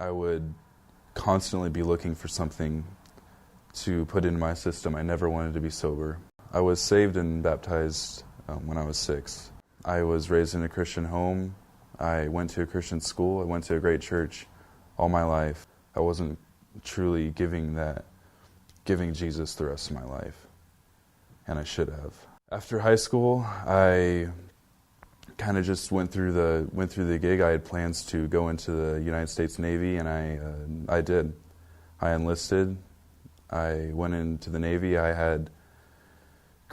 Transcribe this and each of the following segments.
I would constantly be looking for something to put in my system. I never wanted to be sober. I was saved and baptized when I was 6. I was raised in a Christian home. I went to a Christian school. I went to a great church all my life. I wasn't truly giving Jesus the rest of my life, and I should have. After high school, I kind of just went through the gig. I had plans to go into the United States Navy, and I did. I enlisted. I went into the Navy. I had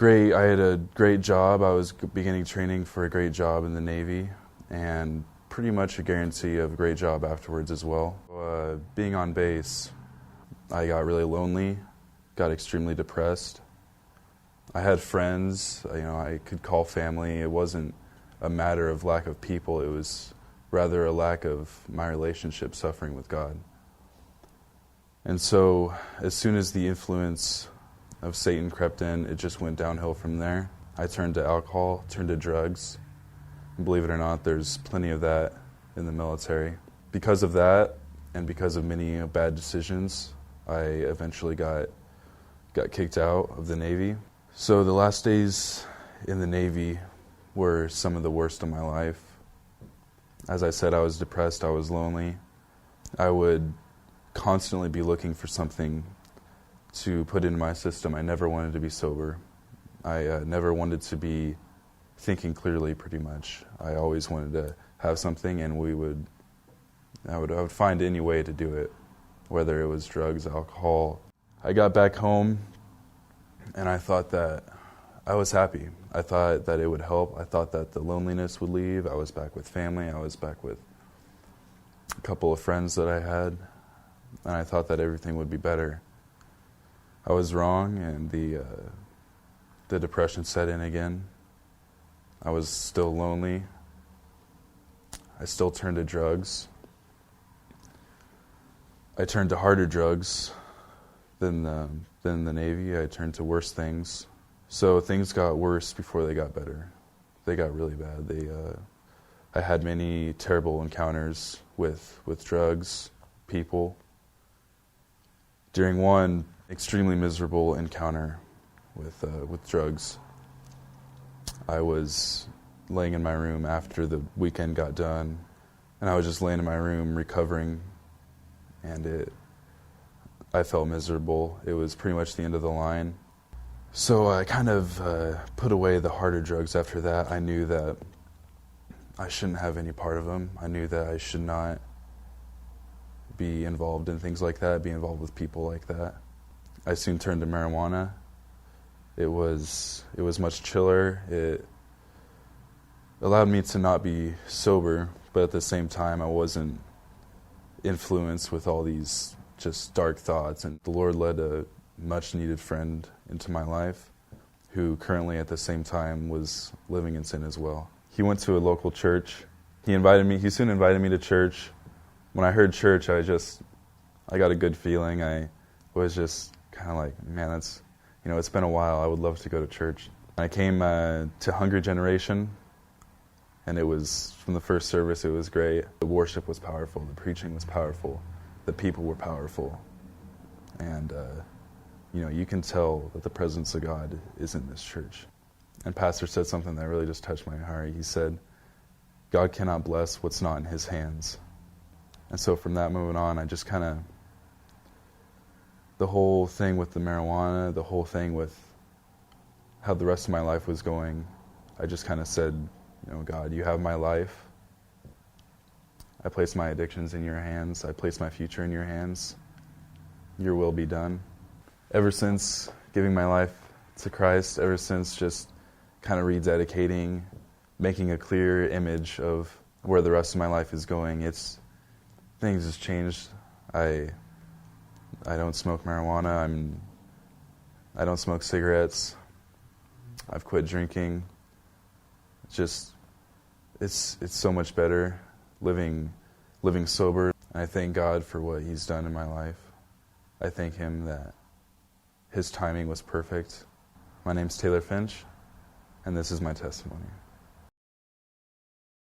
a great job. I was beginning training for a great job in the Navy, and pretty much a guarantee of a great job afterwards as well. Being on base, I got really lonely, got extremely depressed. I had friends, I could call family. It wasn't a matter of lack of people, it was rather a lack of my relationship suffering with God. And so, as soon as the influence of Satan crept in, it just went downhill from there. I turned to alcohol, turned to drugs. And believe it or not, there's plenty of that in the military. Because of that, and because of many bad decisions, I eventually got kicked out of the Navy. So the last days in the Navy were some of the worst of my life. As I said, I was depressed, I was lonely. I would constantly be looking for something to put in my system. I never wanted to be sober. I never wanted to be thinking clearly, pretty much. I always wanted to have something, and I would find any way to do it, whether it was drugs, alcohol. I got back home, and I thought that I was happy. I thought that it would help. I thought that the loneliness would leave. I was back with family. I was back with a couple of friends that I had, and I thought that everything would be better. I was wrong, and the depression set in again. I was still lonely. I still turned to drugs. I turned to harder drugs than the Navy. I turned to worse things. So things got worse before they got better. They got really bad. I had many terrible encounters with drugs, people. During one extremely miserable encounter with drugs, I was laying in my room after the weekend got done, and I was just laying in my room recovering, and I felt miserable. It was pretty much the end of the line. So I kind of put away the harder drugs after that. I knew that I shouldn't have any part of them. I knew that I should not be involved in things like that, be involved with people like that. I soon turned to marijuana. It was much chiller. It allowed me to not be sober, but at the same time I wasn't influenced with all these just dark thoughts. And the Lord led a much needed friend into my life who currently at the same time was living in sin as well. He went to a local church. He soon invited me to church. When I heard church, I got a good feeling. I was just kind of like, man, it's been a while. I would love to go to church. I came to Hungry Generation, and it was, from the first service, it was great. The worship was powerful. The preaching was powerful. The people were powerful. And, you can tell that the presence of God is in this church. And Pastor said something that really just touched my heart. He said, God cannot bless what's not in his hands. And so from that moment on, I just kind of, the whole thing with the marijuana, the whole thing with how the rest of my life was going, I just kind of said, God, you have my life. I place my addictions in your hands. I place my future in your hands. Your will be done. Ever since giving my life to Christ, ever since just kind of rededicating, making a clear image of where the rest of my life is going, things have changed. I don't smoke marijuana. I don't smoke cigarettes. I've quit drinking. It's so much better living sober. And I thank God for what he's done in my life. I thank him that his timing was perfect. My name's Taylor Finch, and this is my testimony.